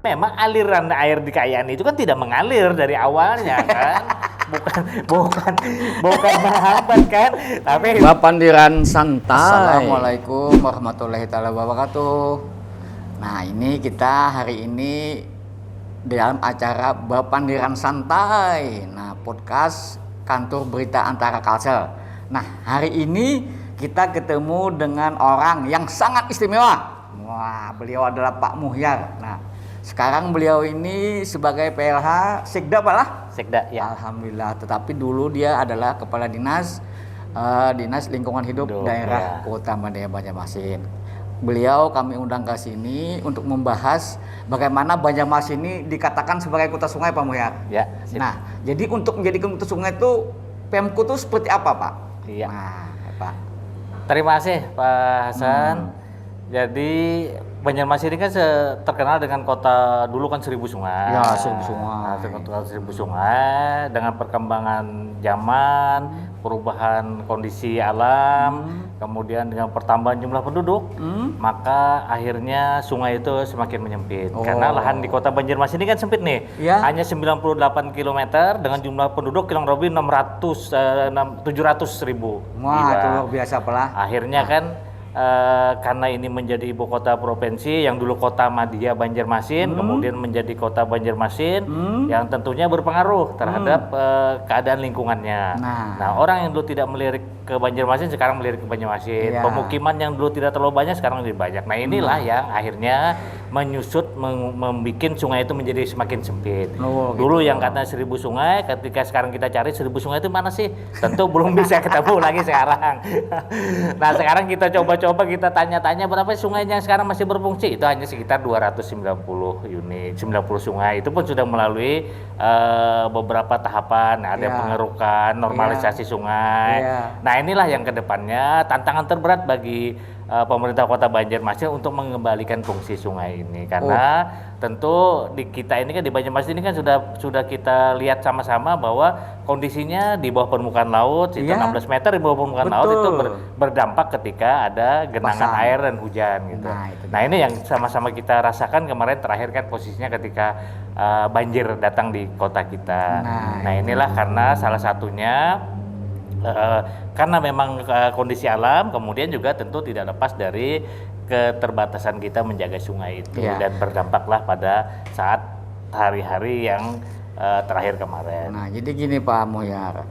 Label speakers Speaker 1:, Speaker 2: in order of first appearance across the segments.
Speaker 1: memang aliran air di Kayan itu kan tidak mengalir dari awalnya kan, bukan menghambat kan, tapi
Speaker 2: Bapandiran santai.
Speaker 3: Assalamualaikum warahmatullahi wabarakatuh. Nah, ini kita hari ini dalam acara Bapandiran Santai. Nah, podcast kantor berita Antara Kalsel. Nah, hari ini kita ketemu dengan orang yang sangat istimewa. Wah, beliau adalah Pak Muhyar. Nah, sekarang beliau ini sebagai PLH Sekda, Pak lah?
Speaker 1: Sekda ya.
Speaker 3: Alhamdulillah. Tetapi dulu dia adalah Kepala Dinas Lingkungan Hidup Daerah Kota Madaya Banjarmasin. Beliau kami undang ke sini untuk membahas bagaimana Banjarmasin ini dikatakan sebagai kota sungai, Pak Muhyar.
Speaker 1: Ya.
Speaker 3: Nah, jadi untuk menjadi kota sungai itu Pemko itu seperti apa, Pak?
Speaker 1: Iya.
Speaker 3: Nah, Pak.
Speaker 1: Terima kasih Pak Hasan. Jadi Banjarmasin ini kan terkenal dengan kota dulu kan 1000 sungai.
Speaker 3: Ya, 1000 sungai.
Speaker 1: Nah, kota 1000 sungai dengan perkembangan zaman, perubahan kondisi alam, kemudian dengan pertambahan jumlah penduduk, maka akhirnya sungai itu semakin menyempit. Karena lahan di kota Banjarmasin ini kan sempit nih.
Speaker 3: Ya.
Speaker 1: Hanya 98 km dengan jumlah penduduk kurang lebih 700 ribu.
Speaker 3: Wah, itu luar biasa, Pak lah.
Speaker 1: Akhirnya kan karena ini menjadi ibu kota provinsi yang dulu kota Madya Banjarmasin, kemudian menjadi kota Banjarmasin, yang tentunya berpengaruh terhadap keadaan lingkungannya. Nah, orang yang dulu tidak melirik ke Banjarmasin sekarang melirik ke Banjarmasin.
Speaker 3: Iya.
Speaker 1: Pemukiman yang dulu tidak terlalu banyak sekarang lebih banyak. Nah, inilah yang akhirnya menyusut, membuat sungai itu menjadi semakin sempit. Dulu yang katanya 1000 sungai, ketika sekarang kita cari 1000 sungai itu mana sih? Tentu belum bisa ketemu lagi sekarang. Nah, sekarang kita coba kita tanya-tanya berapa sungai yang sekarang masih berfungsi. Itu hanya sekitar 290 unit, 90 sungai. Itu pun sudah melalui beberapa tahapan. Ada pengerukan, normalisasi sungai. Nah, inilah yang kedepannya tantangan terberat bagi pemerintah Kota Banjarmasin untuk mengembalikan fungsi sungai ini. Karena tentu di kita ini kan di Banjarmasin ini kan sudah kita lihat sama-sama bahwa kondisinya di bawah permukaan laut, itu 16 meter di bawah permukaan laut itu berdampak ketika ada genangan air dan hujan gitu. Nah, ini yang sama-sama kita rasakan kemarin terakhir kan posisinya ketika banjir datang di kota kita. Nah, inilah karena salah satunya karena memang kondisi alam, kemudian juga tentu tidak lepas dari keterbatasan kita menjaga sungai itu dan berdampaklah pada saat hari-hari yang terakhir kemarin.
Speaker 3: Nah, jadi gini Pak Muhyar,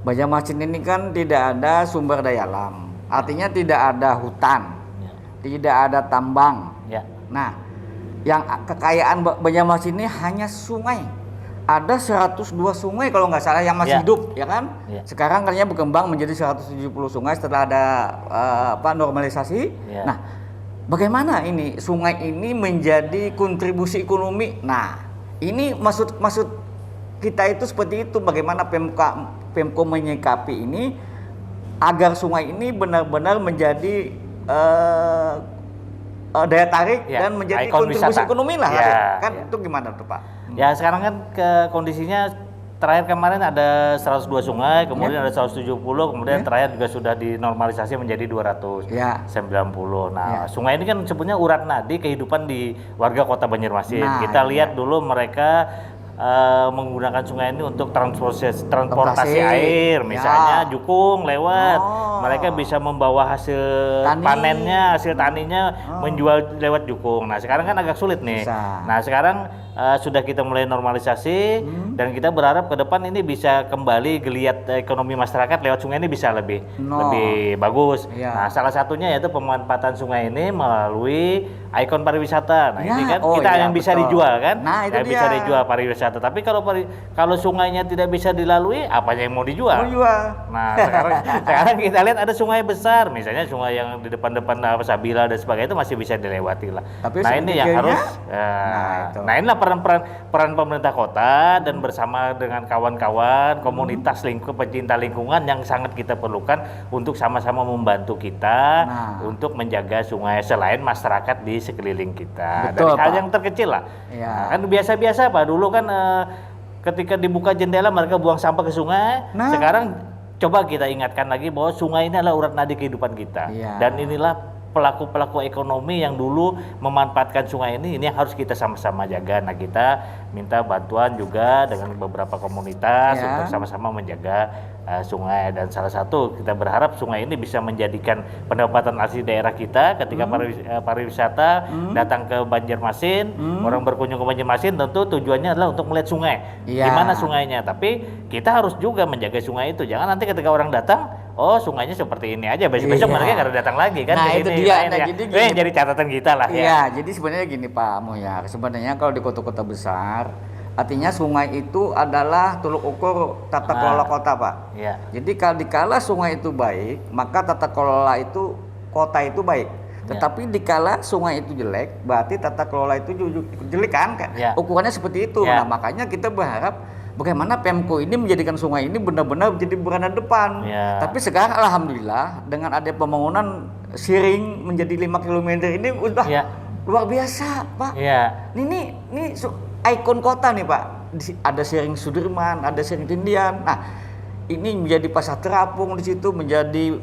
Speaker 3: Banjarmasin ini kan tidak ada sumber daya alam, artinya tidak ada hutan, tidak ada tambang. Nah, yang kekayaan Banjarmasin ini hanya sungai. Ada 102 sungai kalau nggak salah yang masih hidup, ya kan? Sekarang katanya berkembang menjadi 170 sungai setelah ada normalisasi. Nah, bagaimana ini sungai ini menjadi kontribusi ekonomi? Nah, ini maksud kita itu seperti itu. Bagaimana Pemko menyikapi ini agar sungai ini benar-benar menjadi daya tarik dan menjadi kontribusi ekonomi lah, kan? Itu gimana tuh Pak?
Speaker 1: Ya, sekarang kan kondisinya terakhir kemarin ada 102 sungai, kemudian ada 170, kemudian terakhir juga sudah dinormalisasi menjadi 290. Nah, sungai ini kan sebetulnya urat nadi kehidupan di warga Kota Banjarmasin. Kita lihat dulu mereka menggunakan sungai ini untuk transportasi air, misalnya jukung lewat, mereka bisa membawa hasil panennya, hasil taninya menjual lewat jukung. Nah, sekarang kan agak sulit nih. Nah, sekarang sudah kita mulai normalisasi dan kita berharap ke depan ini bisa kembali geliat ekonomi masyarakat lewat sungai ini bisa lebih bagus. Nah, salah satunya yaitu pemanfaatan sungai ini melalui ikon pariwisata. Nah, ini kan kita yang bisa dijual kan?
Speaker 3: Nah, itu
Speaker 1: bisa dijual pariwisata. Tapi kalau sungainya tidak bisa dilalui, apanya yang mau dijual? Nah, sekarang kita lihat ada sungai besar, misalnya sungai yang di depan-depan Sabila dan sebagainya itu masih bisa dilewati lah. Nah, ini yang harus nah, inilah peran pemerintah kota dan bersama dengan kawan-kawan komunitas pecinta lingkungan yang sangat kita perlukan untuk sama-sama membantu kita untuk menjaga sungai selain masyarakat di sekeliling kita. Dari hal yang terkecil lah. Nah, kan biasa-biasa Pak, dulu kan ketika dibuka jendela mereka buang sampah ke sungai. Sekarang coba kita ingatkan lagi bahwa sungai ini adalah urat nadi kehidupan kita. Dan inilah pelaku-pelaku ekonomi yang dulu memanfaatkan sungai ini yang harus kita sama-sama jaga. Nah, kita minta bantuan juga dengan beberapa komunitas untuk sama-sama menjaga sungai, dan salah satu kita berharap sungai ini bisa menjadikan pendapatan asli daerah kita ketika pariwisata datang ke Banjarmasin, orang berkunjung ke Banjarmasin tentu tujuannya adalah untuk melihat sungai. Gimana sungainya, tapi kita harus juga menjaga sungai itu. Jangan nanti ketika orang datang, oh sungainya seperti ini aja, besok-besok mereka nggak datang lagi kan.
Speaker 3: Nah, itu dia. Nah,
Speaker 1: jadi catatan kita lah ya.
Speaker 3: Jadi sebenarnya gini Pak Muhyar, sebenarnya kalau di kota-kota besar artinya sungai itu adalah tolok ukur tata kelola kota, Pak. Jadi kalau dikala sungai itu baik, maka tata kelola itu kota itu baik. Tetapi dikala sungai itu jelek, berarti tata kelola itu jelek kan? Ukurannya seperti itu. Nah, makanya kita berharap bagaimana Pemko ini menjadikan sungai ini benar-benar menjadi beranda depan. Tapi sekarang alhamdulillah dengan ada pembangunan Siring menjadi 5 km ini udah luar biasa, Pak. Ini ikon kota nih, Pak. Ada Siring Sudirman, ada Siring Tindian. Nah, ini menjadi pasar terapung di situ, menjadi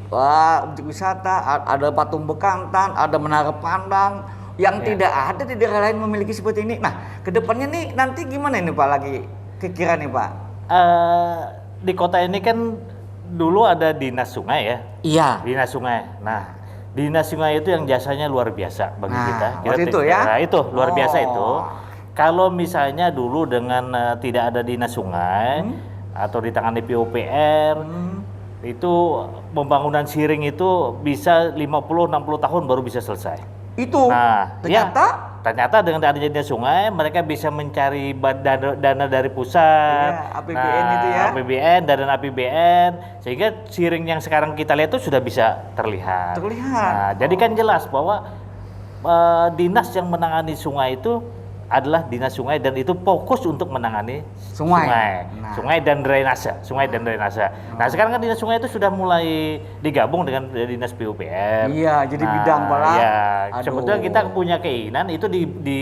Speaker 3: objek wisata, ada patung bekantan, ada menara pandang yang tidak ada di daerah lain memiliki seperti ini. Nah, kedepannya nih nanti gimana ini Pak lagi kira nih Pak?
Speaker 1: Di kota ini kan dulu ada dinas sungai ya.
Speaker 3: Iya.
Speaker 1: Dinas sungai. Nah, dinas sungai itu yang jasanya luar biasa bagi kita.
Speaker 3: Itu ya?
Speaker 1: Nah, itu luar biasa itu. Kalau misalnya dulu dengan tidak ada dinas sungai atau ditangani PUPR, itu pembangunan Siring itu bisa 50-60 tahun baru bisa selesai.
Speaker 3: Itu.
Speaker 1: Nah,
Speaker 3: ternyata
Speaker 1: dengan adanya dinas sungai mereka bisa mencari dana dari pusat,
Speaker 3: APBN itu ya.
Speaker 1: APBN, dana APBN, sehingga Siring yang sekarang kita lihat itu sudah bisa terlihat. Nah, jadi kan jelas bahwa dinas yang menangani sungai itu adalah dinas sungai, dan itu fokus untuk menangani sungai dan drainase, Nah, sekarang kan dinas sungai itu sudah mulai digabung dengan dinas PUPR.
Speaker 3: Iya, jadi bidang malah.
Speaker 1: Iya, sebetulnya kita punya keinginan itu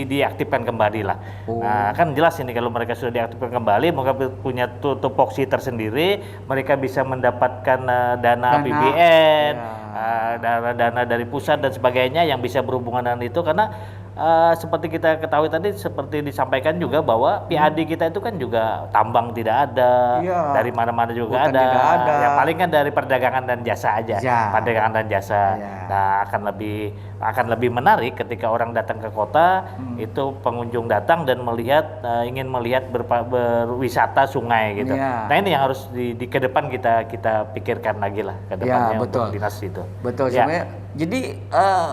Speaker 1: diaktifkan kembali lah. Nah, kan jelas ini kalau mereka sudah diaktifkan kembali, mereka punya tupoksi tersendiri, mereka bisa mendapatkan dana APBN, dana dari pusat dan sebagainya yang bisa berhubungan dengan itu, karena seperti kita ketahui tadi, seperti disampaikan juga bahwa PAD kita itu kan juga tambang tidak ada, dari mana-mana juga ada. Ya paling kan dari perdagangan dan jasa aja, perdagangan dan jasa. Nah, akan lebih menarik ketika orang datang ke kota, itu pengunjung datang dan ingin melihat berwisata sungai gitu. Nah, ini yang harus di ke depan kita pikirkan lagi lah ke depannya untuk dinas itu.
Speaker 3: Betul. Sebenarnya jadi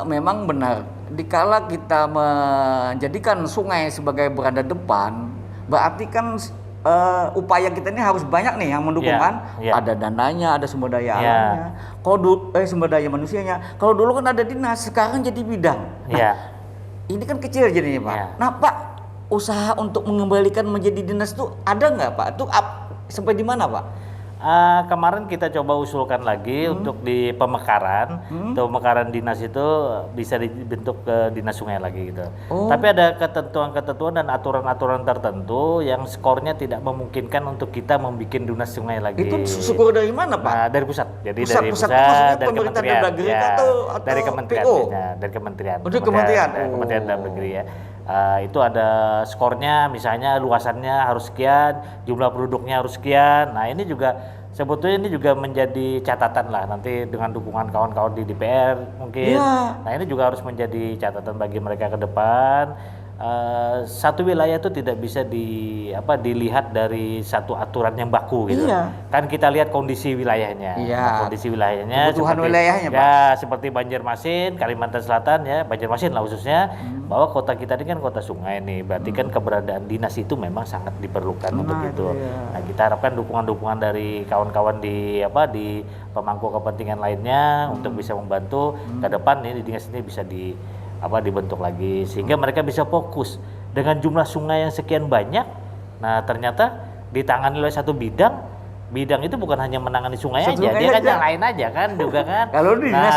Speaker 3: memang benar, dikala kita menjadikan sungai sebagai berada depan, berarti kan upaya kita ini harus banyak nih yang mendukung kan. Ada dananya, ada sumber daya alamnya, sumber daya manusianya. Kalau dulu kan ada dinas, sekarang jadi bidang. Nah, ini kan kecil jadinya Pak. Nah Pak, usaha untuk mengembalikan menjadi dinas tuh ada nggak Pak? Itu sampai di mana Pak?
Speaker 1: Kemarin kita coba usulkan lagi untuk di pemekaran, pemekaran dinas itu bisa dibentuk ke dinas sungai lagi gitu. Tapi ada ketentuan-ketentuan dan aturan-aturan tertentu yang skornya tidak memungkinkan untuk kita membuat dinas sungai lagi.
Speaker 3: Itu skor dari mana Pak?
Speaker 1: Nah, dari pusat. Jadi dari
Speaker 3: pusat,
Speaker 1: dari kementerian,
Speaker 3: atau
Speaker 1: dari kementerian,
Speaker 3: PO?
Speaker 1: Dari kementerian.
Speaker 3: Kementerian
Speaker 1: Dalam Negeri ya. Itu ada skornya, misalnya luasannya harus sekian, jumlah penduduknya harus sekian. Nah, ini juga sebetulnya ini juga menjadi catatan lah nanti dengan dukungan kawan-kawan di DPR mungkin. Nah, ini juga harus menjadi catatan bagi mereka ke depan. Satu wilayah itu tidak bisa dilihat dari satu aturan yang baku gitu. Kan kita lihat kondisi wilayahnya. Kondisi wilayahnya,
Speaker 3: kebutuhan wilayahnya, Pak.
Speaker 1: Ya, seperti Banjarmasin, Kalimantan Selatan ya, Banjarmasin lah khususnya, bahwa kota kita ini kan kota sungai nih. Berarti kan keberadaan dinas itu memang sangat diperlukan untuk itu. Nah, kita harapkan dukungan-dukungan dari kawan-kawan di pemangku kepentingan lainnya untuk bisa membantu ke depan ini dinas ini bisa dibentuk lagi sehingga mereka bisa fokus dengan jumlah sungai yang sekian banyak. Nah, ternyata ditangani oleh satu bidang itu bukan hanya menangani sungai aja, dia kan yang lain aja kan juga kan.
Speaker 3: Kalau di dinas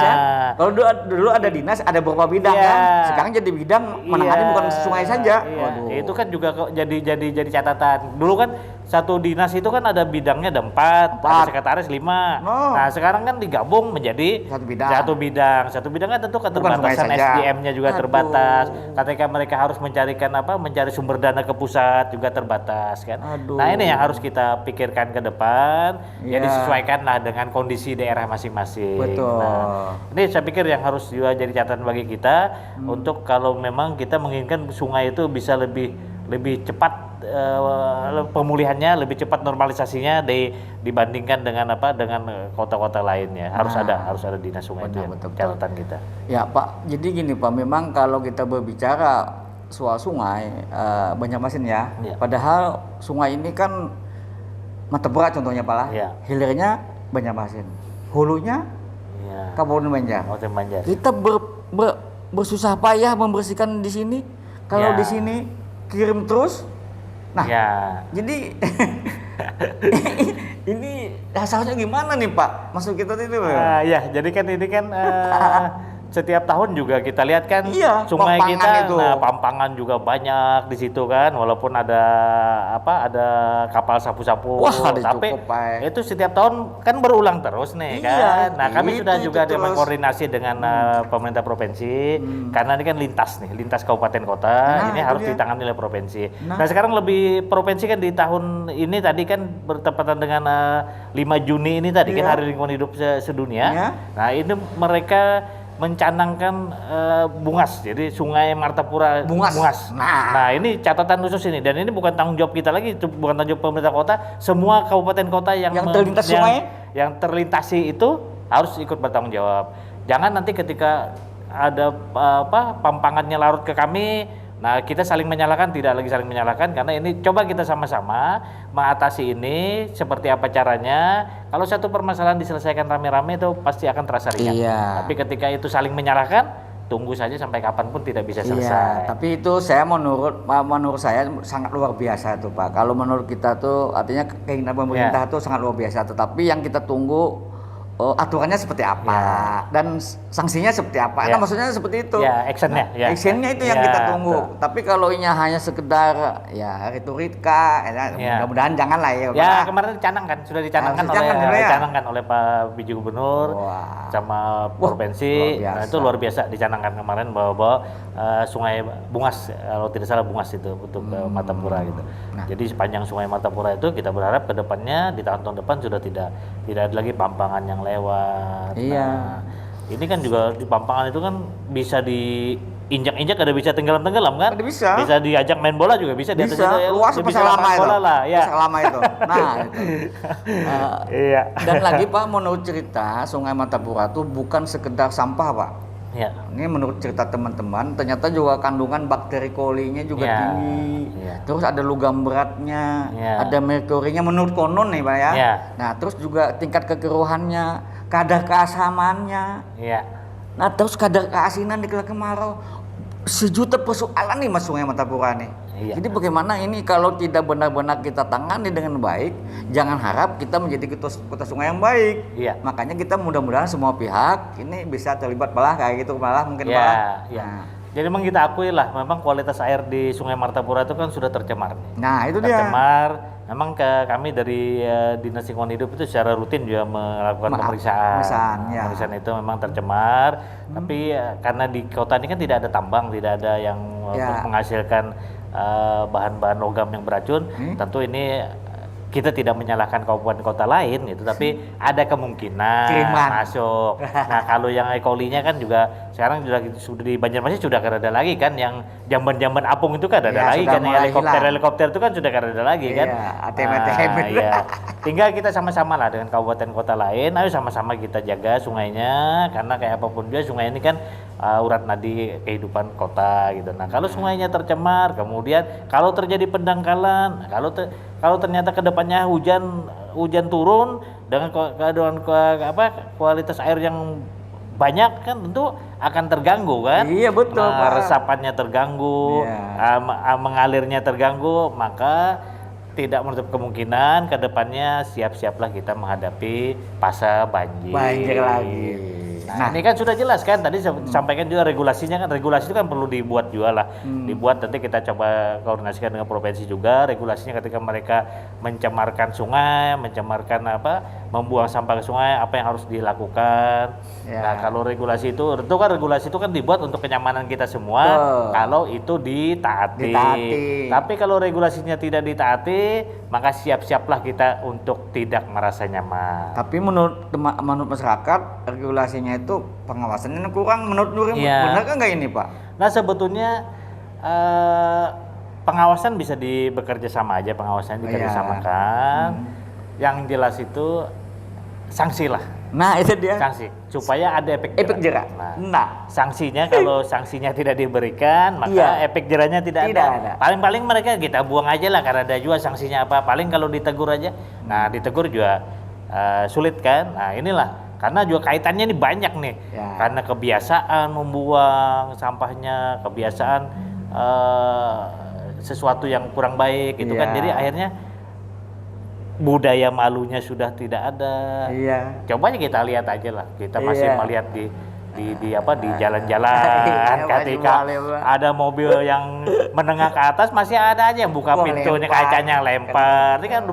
Speaker 3: kalau dulu ada dinas ada beberapa bidang kan, sekarang jadi bidang menangani bukan sungai saja.
Speaker 1: Itu kan juga jadi catatan. Dulu kan satu dinas itu kan ada bidangnya ada 4, ada sekretaris 5. Nah sekarang kan digabung menjadi satu bidang. Satu bidang kan tentu keterbatasan SDM-nya juga terbatas. Ketika mereka harus mencari sumber dana ke pusat juga terbatas kan. Nah ini yang harus kita pikirkan ke depan. Ya disesuaikan lah dengan kondisi daerah masing-masing.
Speaker 3: Betul.
Speaker 1: Nah, ini saya pikir yang harus juga jadi catatan bagi kita untuk kalau memang kita menginginkan sungai itu bisa lebih cepat pemulihannya, lebih cepat normalisasinya dibandingkan dengan kota-kota lainnya. Harus ada dinas sungai, itu catatan kita.
Speaker 3: Ya Pak, jadi gini Pak, memang kalau kita berbicara soal sungai Banjarmasin ya, padahal sungai ini kan Martapura contohnya Pak lah, hilirnya Banjarmasin, hulunya Kabupaten Banjar. Kita bersusah payah membersihkan di sini, kalau di sini kirim terus. Nah, jadi ini dasarnya gimana nih Pak? Maksud kita itu?
Speaker 1: Jadi kan ini kan setiap tahun juga kita lihat kan sungai kita, itu. Pampangan juga banyak di situ kan, walaupun ada kapal sapu-sapu. Tapi itu setiap tahun kan berulang terus nih kan. Nah kami sudah juga koordinasi dengan pemerintah provinsi, karena ini kan lintas kabupaten kota, ini harus ditangani oleh provinsi. Nah sekarang lebih provinsi kan di tahun ini tadi kan bertepatan dengan 5 Juni ini tadi kan Hari Lingkungan Hidup Sedunia. Nah ini mereka mencanangkan Bungas, jadi Sungai Martapura Bungas. Nah ini catatan khusus ini, dan ini bukan tanggung jawab kita lagi, itu bukan tanggung jawab pemerintah kota. Semua kabupaten kota yang terlintas sungai, yang terlintasi itu harus ikut bertanggung jawab. Jangan nanti ketika ada pampangannya larut ke kami, nah kita saling menyalahkan, tidak lagi saling menyalahkan, karena ini coba kita sama-sama mengatasi ini. Seperti apa caranya? Kalau satu permasalahan diselesaikan rame-rame itu pasti akan terasa ringan. Tapi ketika itu saling menyalahkan, tunggu saja sampai kapanpun tidak bisa selesai.
Speaker 3: Tapi itu menurut saya sangat luar biasa tuh Pak. Kalau menurut kita tuh artinya keinginan pemerintah tuh sangat luar biasa. Tetapi yang kita tunggu aturannya seperti apa dan sanksinya seperti apa. Nah maksudnya seperti itu. Actionnya itu yang kita tunggu. Tapi kalau ini hanya sekedar retorika, mudah-mudahan jangan lah ya.
Speaker 1: Kemarin sudah dicanangkan oleh Pak Biji Gubernur sama provinsi. Nah, itu luar biasa dicanangkan kemarin bahwa Sungai Bungas, kalau tidak salah Bungas itu untuk Martapura gitu. Jadi sepanjang Sungai Martapura itu kita berharap ke depannya di tahun-tahun depan sudah tidak ada lagi pampangan yang lewat. Nah, ini kan juga di pampangan itu kan bisa diinjak-injak, ada bisa tenggelam-tenggelam kan?
Speaker 3: Bisa
Speaker 1: diajak main bola juga bisa.
Speaker 3: Bisa. Luas bisa lama itu. Bisa lama itu. Nah, itu. Dan lagi Pak, menurut cerita Sungai Martapura itu bukan sekedar sampah Pak. Ini menurut cerita teman-teman, ternyata juga kandungan bakteri kolinya juga tinggi. Terus ada logam beratnya, ada merkurinya menurut konon nih Pak ya. Nah, terus juga tingkat kekeruhannya, kadar keasamannya. Nah, terus kadar keasinan di kala kemarau. Sejuta persoalan nih Mas Sungai Martapura nih. Jadi bagaimana ini kalau tidak benar-benar kita tangani dengan baik, jangan harap kita menjadi kota sungai yang baik. Makanya kita mudah-mudahan semua pihak ini bisa terlibat kayak gitu mungkin Nah.
Speaker 1: Jadi memang kita akui lah, memang kualitas air di Sungai Martapura itu kan sudah tercemar.
Speaker 3: Nah itu dia.
Speaker 1: Tercemar. Memang kami dari Dinas Lingkungan Hidup itu secara rutin juga melakukan pemeriksaan itu memang tercemar. Tapi karena di kota ini kan tidak ada tambang, tidak ada yang menghasilkan bahan-bahan logam yang beracun. Tentu ini kita tidak menyalahkan kabupaten kota lain gitu, tapi ada kemungkinan masuk. Nah kalau yang E. coli-nya kan juga sekarang sudah di Banjarmasin sudah ada lagi kan, yang jamban-jamban apung itu kan ada lagi kan, helikopter itu kan sudah ada lagi kan. Tinggal kita sama-sama lah dengan kabupaten kota lain, ayo sama-sama kita jaga sungainya, karena kayak apapun juga sungai ini kan urat nadi kehidupan kota gitu. Nah kalau sungainya tercemar, kemudian kalau terjadi pendangkalan, kalau ternyata kedepannya hujan turun dengan keadaan kualitas air yang banyak kan tentu akan terganggu kan.
Speaker 3: Iya betul Pak.
Speaker 1: Resapannya terganggu, mengalirnya terganggu, maka tidak menutup kemungkinan kedepannya siap-siaplah kita menghadapi fase banjir.
Speaker 3: Banjir lagi.
Speaker 1: Nah, ini kan sudah jelas kan, tadi sampaikan juga regulasinya kan, regulasi itu kan perlu dibuat juga lah. Dibuat, nanti kita coba koordinasikan dengan provinsi juga, regulasinya ketika mereka mencemarkan sungai, membuang sampah ke sungai, apa yang harus dilakukan. Nah, kalau regulasi itu, regulasi itu kan dibuat untuk kenyamanan kita semua, kalau itu ditaati. Tapi kalau regulasinya tidak ditaati, maka siap-siaplah kita untuk tidak merasa nyaman.
Speaker 3: Tapi menurut masyarakat, regulasinya itu pengawasannya kurang. Menurut Nurim, benar kan nggak ini Pak?
Speaker 1: Nah, sebetulnya pengawasan bisa bekerja sama aja, pengawasannya dikerjasamakan. Yang jelas itu sanksi lah.
Speaker 3: Nah, itu dia.
Speaker 1: Sanksi, supaya ada efek
Speaker 3: jerak. Nah,
Speaker 1: sanksinya kalau sanksinya tidak diberikan, maka efek jerahnya tidak ada. Paling-paling mereka kita buang aja lah, karena ada juga sanksinya apa. Paling kalau ditegur aja, nah ditegur juga sulit kan. Nah, inilah. Karena juga kaitannya ini banyak nih, karena kebiasaan membuang sampahnya, kebiasaan sesuatu yang kurang baik, itu kan jadi akhirnya budaya malunya sudah tidak ada. Coba aja kita lihat aja lah, kita masih melihat di jalan-jalan, ketika ada mobil yang menengah ke atas masih ada aja yang buka pintunya, kacanya lempar. Ini kan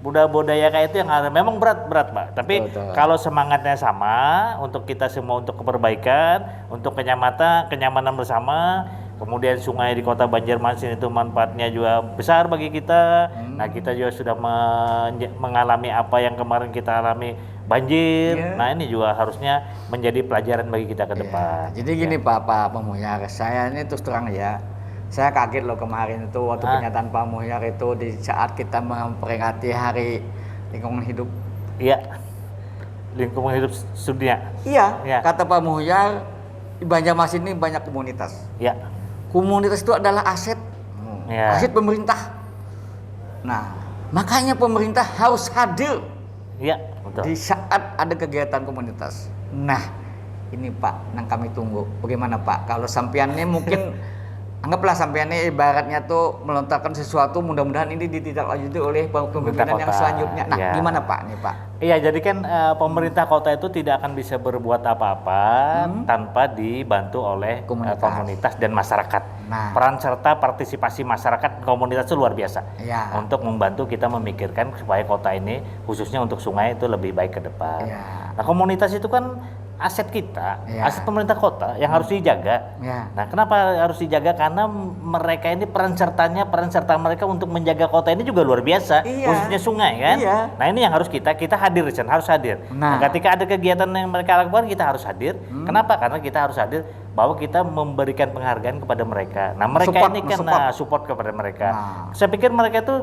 Speaker 1: budaya kayak itu yang memang berat Pak. Tapi kalau semangatnya sama, untuk kita semua, untuk keperbaikan, untuk kenyamanan bersama, kemudian sungai di Kota Banjarmasin itu manfaatnya juga besar bagi kita. Nah, kita juga sudah mengalami apa yang kemarin kita alami, banjir. Nah, ini juga harusnya menjadi pelajaran bagi kita ke depan.
Speaker 3: Jadi gini Pak Muhyar, saya ini terus terang ya, saya kaget loh kemarin itu waktu pernyataan Pak Muhyar itu di saat kita memperingati Hari Lingkungan Hidup.
Speaker 1: Iya, lingkungan hidup sedunia.
Speaker 3: Iya, kata Pak Muhyar, di Banjarmasin ini banyak komunitas. Iya. Komunitas itu adalah aset, aset pemerintah. Nah, makanya pemerintah harus hadir.
Speaker 1: Iya, betul.
Speaker 3: Di saat ada kegiatan komunitas. Nah, ini Pak, yang kami tunggu. Bagaimana Pak? Kalau sampeannya mungkin anggaplah sampeannya ibaratnya tuh melontarkan sesuatu, mudah-mudahan ini ditindaklanjuti oleh pemimpinan yang selanjutnya. Nah, gimana Pak nih Pak?
Speaker 1: Iya, jadi kan pemerintah kota itu tidak akan bisa berbuat apa-apa tanpa dibantu oleh komunitas dan masyarakat. Nah, peran serta partisipasi masyarakat komunitas itu luar biasa untuk membantu kita memikirkan supaya kota ini, khususnya untuk sungai, itu lebih baik ke depan. Nah, komunitas itu kan aset kita, aset pemerintah kota yang harus dijaga. Nah, kenapa harus dijaga? Karena mereka ini peran serta mereka untuk menjaga kota ini juga luar biasa, khususnya sungai kan. Nah, ini yang harus kita hadir di sana, harus hadir. Nah, ketika ada kegiatan yang mereka lakukan, kita harus hadir. Kenapa? Karena kita harus hadir, bahwa kita memberikan penghargaan kepada mereka. Nah, mereka ini kan support kepada mereka. Saya pikir mereka itu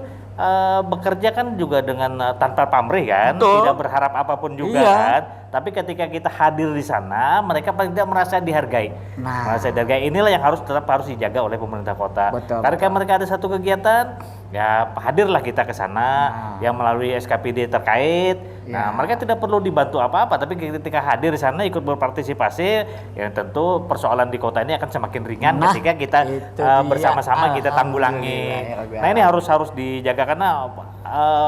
Speaker 1: bekerja kan juga dengan tanpa pamrih kan, tidak berharap apapun juga kan. Tapi ketika kita hadir di sana, mereka paling tidak merasa dihargai. Merasa dihargai. Inilah yang tetap harus dijaga oleh pemerintah kota. Karena mereka ada satu kegiatan, ya hadirlah kita ke sana, yang melalui SKPD terkait. Nah, mereka tidak perlu dibantu apa-apa, tapi ketika hadir di sana ikut berpartisipasi, ya tentu persoalan di kota ini akan semakin ringan ketika kita bersama-sama kita tanggulangi. Nah, ini harus dijaga karena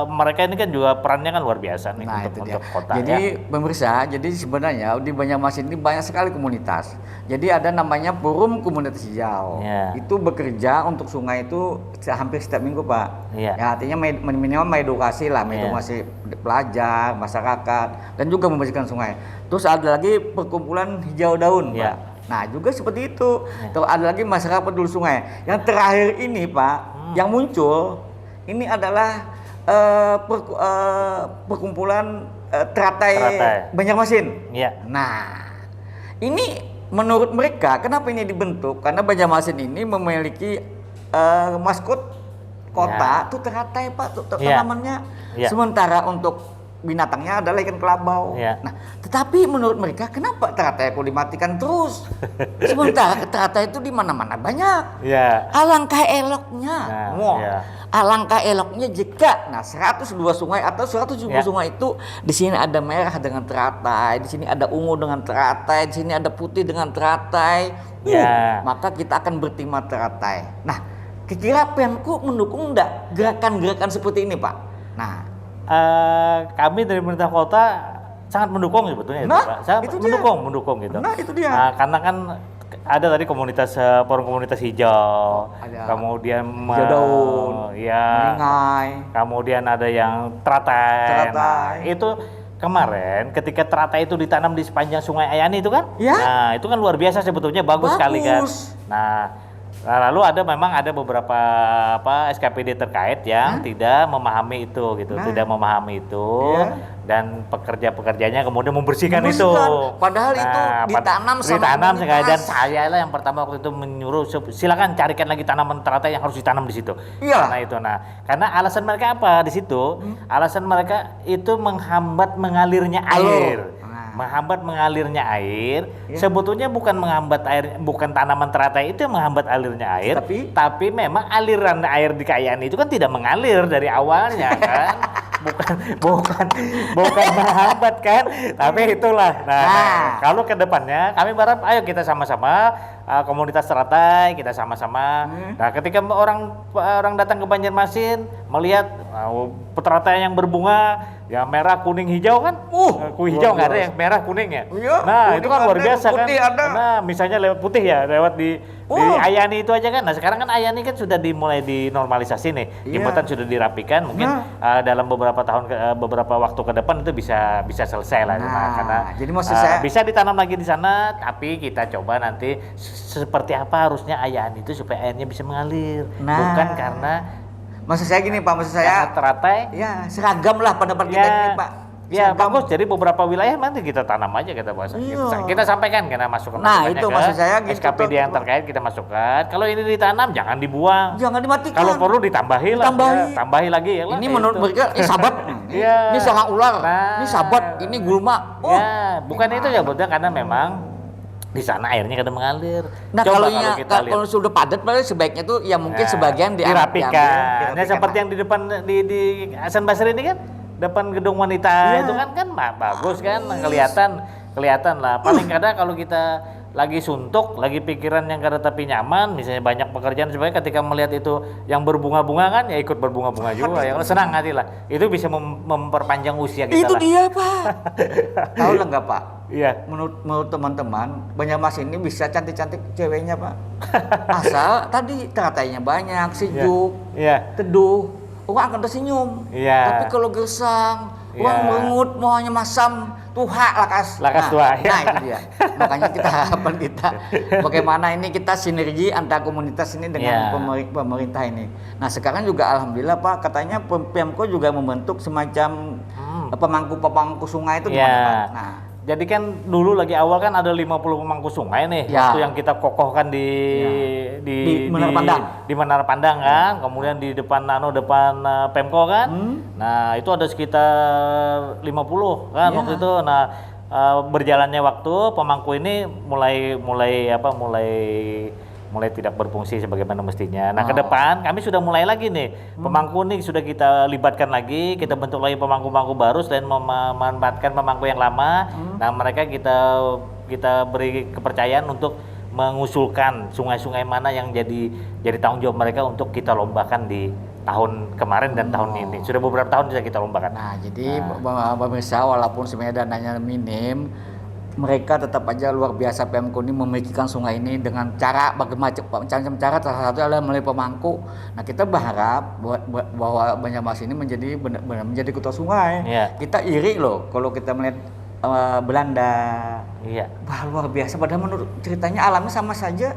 Speaker 1: mereka ini kan juga perannya kan luar biasa nih untuk kota.
Speaker 3: Jadi pemirsa, jadi sebenarnya di Banjarmasin ini banyak sekali komunitas. Jadi ada namanya Forum Komunitas Hijau. Itu bekerja untuk sungai itu hampir setiap minggu Pak. Ya, artinya minimal mengedukasi lah, mengedukasi pelajar, masyarakat, dan juga membersihkan sungai. Terus ada lagi perkumpulan hijau daun Pak. Nah, juga seperti itu. Terus ada lagi masyarakat peduli sungai. Yang terakhir ini Pak, yang muncul ini adalah perkumpulan teratai Banjarmasin. Nah, ini menurut mereka kenapa ini dibentuk? Karena Banjarmasin ini memiliki maskot kota tuh teratai Pak, tanamannya. Sementara untuk binatangnya adalah ikan kelabau. Nah, tetapi menurut mereka kenapa teratai kok dimatikan terus? Sementara teratai itu di mana-mana banyak. Alangkah eloknya. Alangkah eloknya jika 102 sungai atau 170 sungai itu di sini ada merah dengan teratai, di sini ada ungu dengan teratai, di sini ada putih dengan teratai. Maka kita akan bertima teratai. Nah, kira-kira Pemko mendukung enggak gerakan-gerakan seperti ini, Pak? Nah,
Speaker 1: kami dari pemerintah kota sangat mendukung sebetulnya
Speaker 3: Nah,
Speaker 1: itu, Pak. Sangat
Speaker 3: itu dia.
Speaker 1: mendukung gitu.
Speaker 3: Nah, itu dia.
Speaker 1: Nah, karena kan ada tadi komunitas forum komunitas hijau,
Speaker 3: ada
Speaker 1: kemudian
Speaker 3: hijau daun,
Speaker 1: ya,
Speaker 3: Meringai.
Speaker 1: kemudian ada yang teratai.
Speaker 3: Teratai.
Speaker 1: Nah, itu kemarin ketika teratai itu ditanam di sepanjang Sungai Ayani itu kan,
Speaker 3: Ya.
Speaker 1: nah itu kan luar biasa sebetulnya, bagus sekali kan.
Speaker 3: Bagus.
Speaker 1: Nah, lalu memang ada beberapa SKPD terkait yang tidak memahami itu gitu, tidak memahami itu, dan pekerja-pekerjanya kemudian membersihkan itu.
Speaker 3: Padahal itu ditanam
Speaker 1: sengaja, dan saya lah yang pertama waktu itu menyuruh silakan carikan lagi tanaman teratai yang harus ditanam di situ.
Speaker 3: Iya.
Speaker 1: Karena itu, karena alasan mereka apa di situ? Alasan mereka itu menghambat mengalirnya air. Menghambat mengalirnya air, sebetulnya bukan menghambat air, bukan tanaman teratai itu yang menghambat alirnya air, tapi memang aliran air di Kayan itu kan tidak mengalir dari awalnya kan, bukan menghambat kan, tapi itulah. Nah, kalau ke depannya kami berharap ayo kita sama-sama komunitas teratai, kita sama-sama. Nah, ketika orang datang ke Banjarmasin melihat teratai yang berbunga, ya merah, kuning, hijau kan? Hijau nggak ada yang merah, kuning ya. Nah, itu kan luar biasa kan. Nah, misalnya lewat putih ya, lewat di Ayani itu aja kan. Nah, sekarang kan Ayani kan sudah dimulai dinormalisasi nih. Jembatan sudah dirapikan, mungkin dalam beberapa waktu ke depan itu bisa selesai lah. Karena
Speaker 3: jadi maksud saya
Speaker 1: bisa ditanam lagi di sana, tapi kita coba nanti seperti apa harusnya Ayani itu supaya airnya bisa mengalir. Bukan karena
Speaker 3: maksud saya gini Pak, maksud saya
Speaker 1: teratai.
Speaker 3: Ya, seragam lah pendapat kita ini Pak.
Speaker 1: Ya bagus, jadi beberapa wilayah nanti kita tanam aja kita bahas. Kita sampaikan karena masukkan
Speaker 3: itu maksud saya gitu,
Speaker 1: SKPD yang terkait kita masukkan. Kalau ini ditanam jangan dibuang.
Speaker 3: Jangan dimatikan.
Speaker 1: Kalau perlu ditambahi lah. Tambahi lagi ya lah.
Speaker 3: Ini menurut mereka sahabat. Ini sarang ular. Ini sahabat, ini gulma.
Speaker 1: Ya, bukan itu ya Bunda, karena memang di sana airnya kadang mengalir.
Speaker 3: Nah, kalau sudah padat berarti sebaiknya tuh ya mungkin sebagian
Speaker 1: dirapikan. Nah, seperti yang di depan di Hasan Basri ini kan, depan gedung wanita itu kan bagus kan, kelihatan lah. Paling kadang kalau kita lagi suntuk, lagi pikiran yang kada tapi nyaman, misalnya banyak pekerjaan sebagainya, ketika melihat itu yang berbunga-bunga kan, ya ikut berbunga-bunga juga, ya senang hati lah. Itu bisa memperpanjang usia kita.
Speaker 3: Itu dia Pak. Tahu lah nggak Pak?
Speaker 1: Iya.
Speaker 3: Menurut teman-teman, Banjarmasin ini bisa cantik-cantik ceweknya Pak. Asal tadi teratainya banyak, sejuk, teduh, orang akan tersenyum. Tapi kalau gersang, orang merengut, maunya masam, tuha lakas tua. Nah itu dia. Makanya kita harapan kita bagaimana ini kita sinergi antara komunitas ini dengan pemerintah ini. Nah sekarang juga alhamdulillah Pak, katanya Pemko juga membentuk semacam pemangku sungai itu gimana Pak? Nah,
Speaker 1: jadi kan dulu lagi awal kan ada 50 pemangku sungai nih, waktu yang kita kokohkan di Menara Pandang kan, kemudian di depan Pemko kan. Nah, itu ada sekitar 50 kan waktu itu. Nah, berjalannya waktu pemangku ini mulai tidak berfungsi sebagaimana mestinya. Nah, ke depan kami sudah mulai lagi nih. Pemangku nih sudah kita libatkan lagi, kita bentuk lagi pemangku-pemangku baru selain memanfaatkan pemangku yang lama. Nah, mereka kita beri kepercayaan untuk mengusulkan sungai-sungai mana yang jadi tanggung jawab mereka untuk kita lombakan di tahun kemarin dan tahun ini. Sudah beberapa tahun sudah kita lombakan.
Speaker 3: Nah, jadi pemirsa walaupun sebenarnya dananya minim, mereka tetap aja luar biasa. Pemko ini memilikikan sungai ini dengan cara macam cara, salah satu adalah melalui pemangku. Nah, kita berharap bahwa Banjarmasin ini benar-benar menjadi kota sungai. Kita iri loh kalau kita melihat Belanda. Wah, luar biasa, padahal menurut ceritanya alamnya sama saja.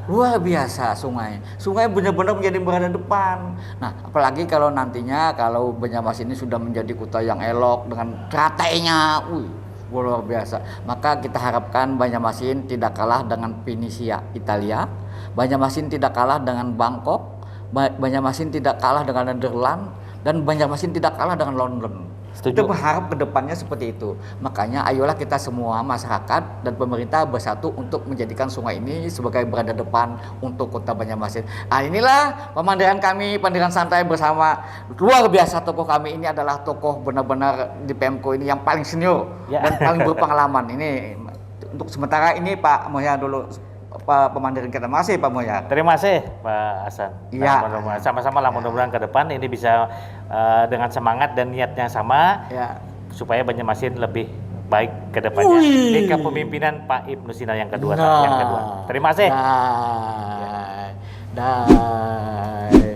Speaker 3: Luar biasa sungai benar-benar menjadi berada depan. Nah, apalagi kalau nantinya kalau Banjarmasin ini sudah menjadi kota yang elok dengan teratainya, luar biasa. Maka kita harapkan Banjarmasin tidak kalah dengan Venesia, Italia. Banjarmasin tidak kalah dengan Bangkok. Banjarmasin tidak kalah dengan Netherlands. Dan Banjarmasin tidak kalah dengan London. Kita berharap ke depannya seperti itu. Makanya ayolah kita semua masyarakat dan pemerintah bersatu untuk menjadikan sungai ini sebagai berada depan untuk kota Banjarmasin. Nah, inilah pemandangan kami, pandangan santai bersama luar biasa. Tokoh kami ini adalah tokoh benar-benar di Pemko ini yang paling senior dan paling berpengalaman. Ini untuk sementara ini Pak Moya dulu pemandangan kita. Terima kasih Pak Moya.
Speaker 1: Terima kasih Pak Hasan. Sama-sama lah, mudah-mudahan ke depan ini bisa dengan semangat dan niatnya sama. supaya Banjarmasin lebih baik ke depannya di kepemimpinan Pak Ibnu Sina yang kedua. Terima kasih.
Speaker 2: Dai.